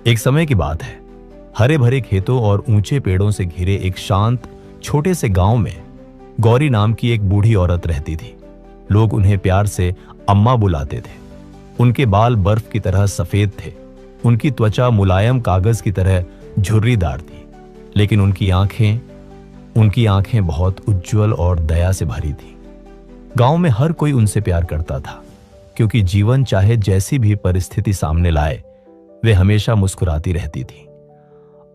एक समय की बात है। हरे भरे खेतों और ऊंचे पेड़ों से घिरे एक शांत छोटे से गांव में गौरी नाम की एक बूढ़ी औरत रहती थी। लोग उन्हें प्यार से अम्मा बुलाते थे। उनके बाल बर्फ की तरह सफेद थे। उनकी त्वचा मुलायम कागज की तरह झुर्रीदार थी, लेकिन उनकी आंखें बहुत उज्जवल और दया से भरी थी। गांव में हर कोई उनसे प्यार करता था, क्योंकि जीवन चाहे जैसी भी परिस्थिति सामने लाए, वे हमेशा मुस्कुराती रहती थी।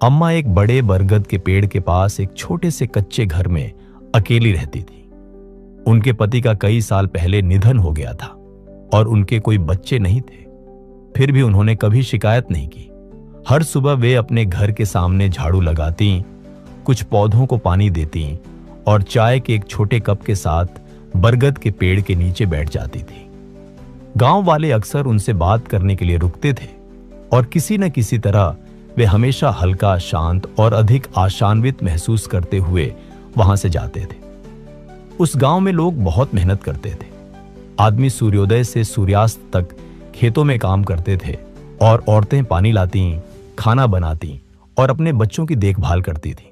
अम्मा एक बड़े बरगद के पेड़ के पास एक छोटे से कच्चे घर में अकेली रहती थी। उनके पति का कई साल पहले निधन हो गया था और उनके कोई बच्चे नहीं थे। फिर भी उन्होंने कभी शिकायत नहीं की। हर सुबह वे अपने घर के सामने झाड़ू लगाती, कुछ पौधों को पानी देती और चाय के एक छोटे कप के साथ बरगद के पेड़ के नीचे बैठ जाती थी। गांव वाले अक्सर उनसे बात करने के लिए रुकते थे और किसी न किसी तरह वे हमेशा हल्का, शांत और अधिक आशान्वित महसूस करते हुए वहां से जाते थे। उस गांव में लोग बहुत मेहनत करते थे। आदमी सूर्योदय से सूर्यास्त तक खेतों में काम करते थे और औरतें पानी लाती, खाना बनाती और अपने बच्चों की देखभाल करती थी।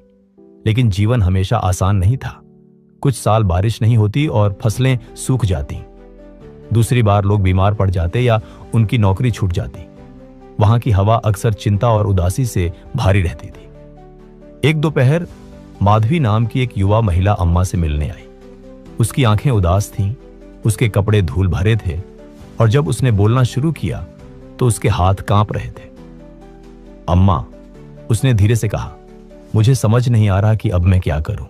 लेकिन जीवन हमेशा आसान नहीं था। कुछ साल बारिश नहीं होती और फसलें सूख जाती। दूसरी बार लोग बीमार पड़ जाते या उनकी नौकरी छूट जाती। वहां की हवा अक्सर चिंता और उदासी से भारी रहती थी। एक दोपहर माधवी नाम की एक युवा महिला अम्मा से मिलने आई। उसकी आंखें उदास थीं, उसके कपड़े धूल भरे थे और जब उसने बोलना शुरू किया तो उसके हाथ कांप रहे थे। अम्मा, उसने धीरे से कहा, मुझे समझ नहीं आ रहा कि अब मैं क्या करूं।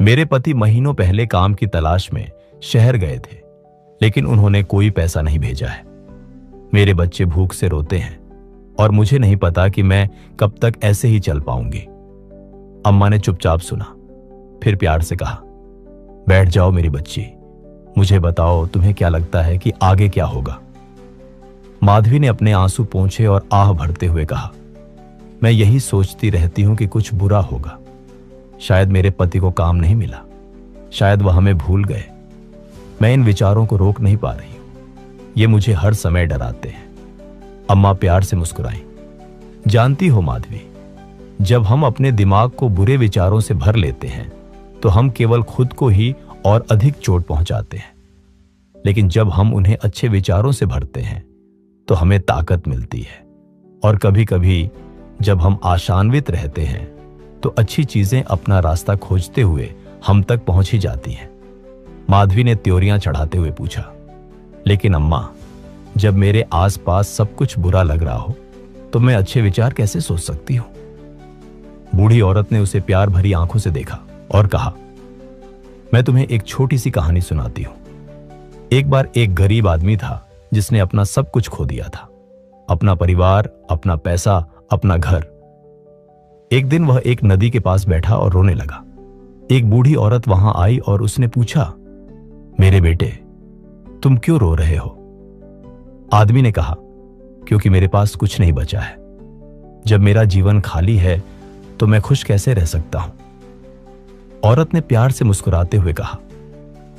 मेरे पति महीनों पहले काम की तलाश में शहर गए थे, लेकिन उन्होंने कोई पैसा नहीं भेजा है। मेरे बच्चे भूख से रोते हैं और मुझे नहीं पता कि मैं कब तक ऐसे ही चल पाऊंगी। अम्मा ने चुपचाप सुना, फिर प्यार से कहा, बैठ जाओ मेरी बच्ची, मुझे बताओ तुम्हें क्या लगता है कि आगे क्या होगा। माधवी ने अपने आंसू पोंछे और आह भरते हुए कहा, मैं यही सोचती रहती हूं कि कुछ बुरा होगा। शायद मेरे पति को काम नहीं मिला, शायद वह हमें भूल गए। मैं इन विचारों को रोक नहीं पा रही हूं, ये मुझे हर समय डराते हैं। अम्मा प्यार से मुस्कुराई। जानती हो माधवी, जब हम अपने दिमाग को बुरे विचारों से भर लेते हैं तो हम केवल खुद को ही और अधिक चोट पहुंचाते हैं, लेकिन जब हम उन्हें अच्छे विचारों से भरते हैं तो हमें ताकत मिलती है। और कभी कभी जब हम आशान्वित रहते हैं तो अच्छी चीजें अपना रास्ता खोजते हुए हम तक पहुंच ही जाती हैं। माधवी ने त्योरियां चढ़ाते हुए पूछा, लेकिन अम्मा, जब मेरे आसपास सब कुछ बुरा लग रहा हो तो मैं अच्छे विचार कैसे सोच सकती हूं? बूढ़ी औरत ने उसे प्यार भरी आंखों से देखा और कहा, मैं तुम्हें एक छोटी सी कहानी सुनाती हूं। एक बार एक गरीब आदमी था जिसने अपना सब कुछ खो दिया था, अपना परिवार, अपना पैसा, अपना घर। एक दिन वह एक नदी के पास बैठा और रोने लगा। एक बूढ़ी औरत वहां आई और उसने पूछा, मेरे बेटे, तुम क्यों रो रहे हो? आदमी ने कहा, क्योंकि मेरे पास कुछ नहीं बचा है। जब मेरा जीवन खाली है तो मैं खुश कैसे रह सकता हूं? औरत ने प्यार से मुस्कुराते हुए कहा,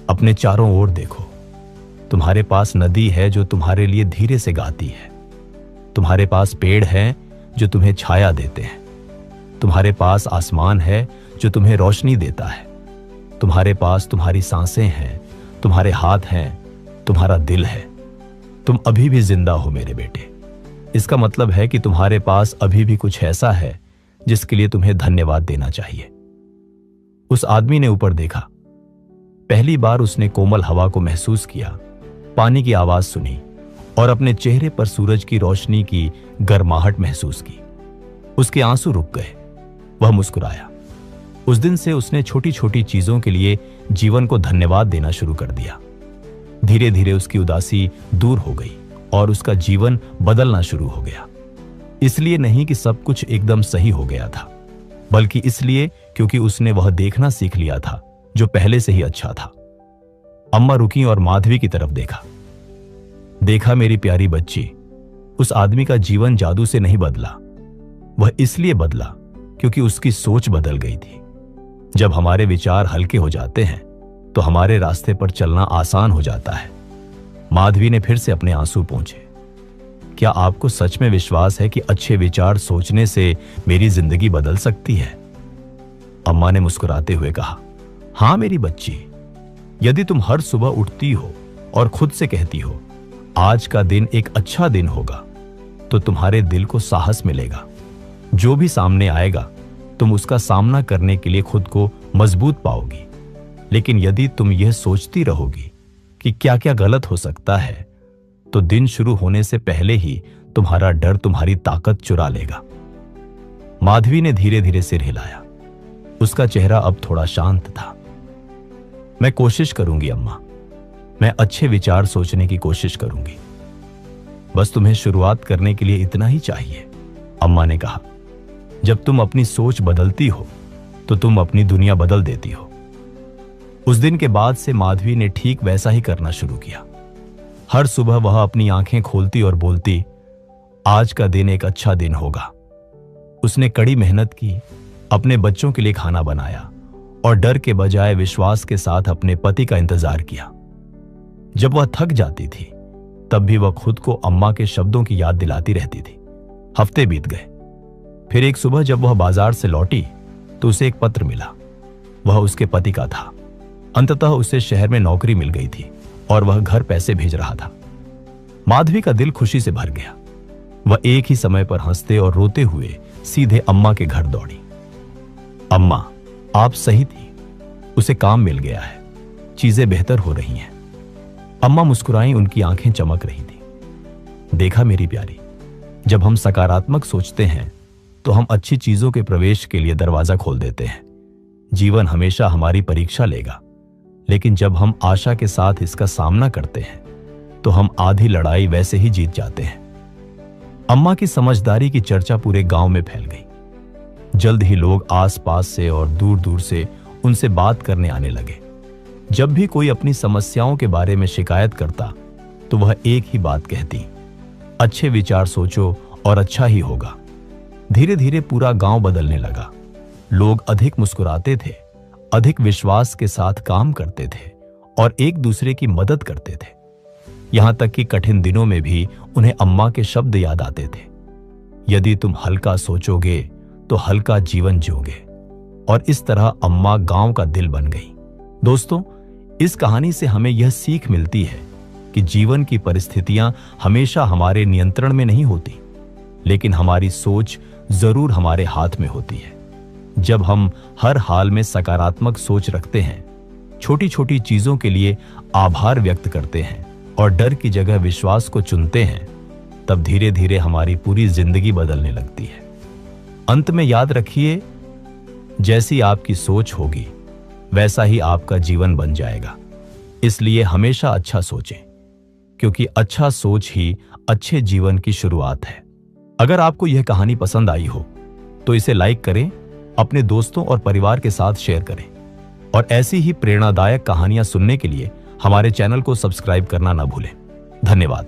अपने चारों ओर देखो। तुम्हारे पास नदी है जो तुम्हारे लिए धीरे से गाती है। तुम्हारे पास पेड़ हैं जो तुम्हें छाया देते हैं। तुम्हारे पास आसमान है जो तुम्हें रोशनी देता है। तुम्हारे पास तुम्हारी सांसें हैं, तुम्हारे हाथ हैं, तुम्हारा दिल है। तुम अभी भी जिंदा हो मेरे बेटे। इसका मतलब है कि तुम्हारे पास अभी भी कुछ ऐसा है जिसके लिए तुम्हें धन्यवाद देना चाहिए। उस आदमी ने ऊपर देखा। पहली बार उसने कोमल हवा को महसूस किया, पानी की आवाज सुनी और अपने चेहरे पर सूरज की रोशनी की गर्माहट महसूस की। उसके आंसू रुक गए। वह मुस्कुराया। उस दिन से उसने छोटी छोटी चीजों के लिए जीवन को धन्यवाद देना शुरू कर दिया। धीरे धीरे उसकी उदासी दूर हो गई और उसका जीवन बदलना शुरू हो गया। इसलिए नहीं कि सब कुछ एकदम सही हो गया था, बल्कि इसलिए क्योंकि उसने वह देखना सीख लिया था जो पहले से ही अच्छा था। अम्मा रुकी और माधवी की तरफ देखा। देखा मेरी प्यारी बच्ची, उस आदमी का जीवन जादू से नहीं बदला। वह इसलिए बदला क्योंकि उसकी सोच बदल गई थी। जब हमारे विचार हल्के हो जाते हैं तो हमारे रास्ते पर चलना आसान हो जाता है। माधवी ने फिर से अपने आंसू पोंछे। क्या आपको सच में विश्वास है कि अच्छे विचार सोचने से मेरी जिंदगी बदल सकती है? अम्मा ने मुस्कुराते हुए कहा, हाँ मेरी बच्ची, यदि तुम हर सुबह उठती हो और खुद से कहती हो आज का दिन एक अच्छा दिन होगा, तो तुम्हारे दिल को साहस मिलेगा। जो भी सामने आएगा तुम उसका सामना करने के लिए खुद को मजबूत पाओगी। लेकिन यदि तुम यह सोचती रहोगी कि क्या क्या गलत हो सकता है, तो दिन शुरू होने से पहले ही तुम्हारा डर तुम्हारी ताकत चुरा लेगा। माधवी ने धीरे धीरे सिर हिलाया। उसका चेहरा अब थोड़ा शांत था। मैं कोशिश करूंगी अम्मा, मैं अच्छे विचार सोचने की कोशिश करूंगी। बस तुम्हें शुरुआत करने के लिए इतना ही चाहिए, अम्मा ने कहा। जब तुम अपनी सोच बदलती हो तो तुम अपनी दुनिया बदल देती हो। उस दिन के बाद से माधवी ने ठीक वैसा ही करना शुरू किया। हर सुबह वह अपनी आंखें खोलती और बोलती, आज का दिन एक अच्छा दिन होगा। उसने कड़ी मेहनत की, अपने बच्चों के लिए खाना बनाया और डर के बजाय विश्वास के साथ अपने पति का इंतजार किया। जब वह थक जाती थी तब भी वह खुद को अम्मा के शब्दों की याद दिलाती रहती थी। हफ्ते बीत गए। फिर एक सुबह जब वह बाजार से लौटी तो उसे एक पत्र मिला। वह उसके पति का था। अंततः उसे शहर में नौकरी मिल गई थी और वह घर पैसे भेज रहा था। माधवी का दिल खुशी से भर गया। वह एक ही समय पर हंसते और रोते हुए सीधे अम्मा के घर दौड़ी। अम्मा, आप सही थी, उसे काम मिल गया है, चीजें बेहतर हो रही हैं। अम्मा मुस्कुराई, उनकी आंखें चमक रही थी। देखा मेरी प्यारी, जब हम सकारात्मक सोचते हैं तो हम अच्छी चीजों के प्रवेश के लिए दरवाजा खोल देते हैं। जीवन हमेशा हमारी परीक्षा लेगा, लेकिन जब हम आशा के साथ इसका सामना करते हैं तो हम आधी लड़ाई वैसे ही जीत जाते हैं। अम्मा की समझदारी की चर्चा पूरे गांव में फैल गई। जल्द ही लोग आसपास से और दूर दूर से उनसे बात करने आने लगे। जब भी कोई अपनी समस्याओं के बारे में शिकायत करता तो वह एक ही बात कहती, अच्छे विचार सोचो और अच्छा ही होगा। धीरे धीरे पूरा गांव बदलने लगा। लोग अधिक मुस्कुराते थे, अधिक विश्वास के साथ काम करते थे और एक दूसरे की मदद करते थे। यहां तक कि कठिन दिनों में भी उन्हें अम्मा के शब्द याद आते थे, यदि तुम हल्का सोचोगे तो हल्का जीवन जियोगे। और इस तरह अम्मा गांव का दिल बन गई। दोस्तों, इस कहानी से हमें यह सीख मिलती है कि जीवन की परिस्थितियां हमेशा हमारे नियंत्रण में नहीं होती, लेकिन हमारी सोच जरूर हमारे हाथ में होती है। जब हम हर हाल में सकारात्मक सोच रखते हैं, छोटी छोटी चीजों के लिए आभार व्यक्त करते हैं और डर की जगह विश्वास को चुनते हैं, तब धीरे धीरे हमारी पूरी जिंदगी बदलने लगती है। अंत में याद रखिए, जैसी आपकी सोच होगी वैसा ही आपका जीवन बन जाएगा। इसलिए हमेशा अच्छा सोचें, क्योंकि अच्छा सोच ही अच्छे जीवन की शुरुआत है। अगर आपको यह कहानी पसंद आई हो तो इसे लाइक करें, अपने दोस्तों और परिवार के साथ शेयर करें और ऐसी ही प्रेरणादायक कहानियां सुनने के लिए हमारे चैनल को सब्सक्राइब करना ना भूलें। धन्यवाद।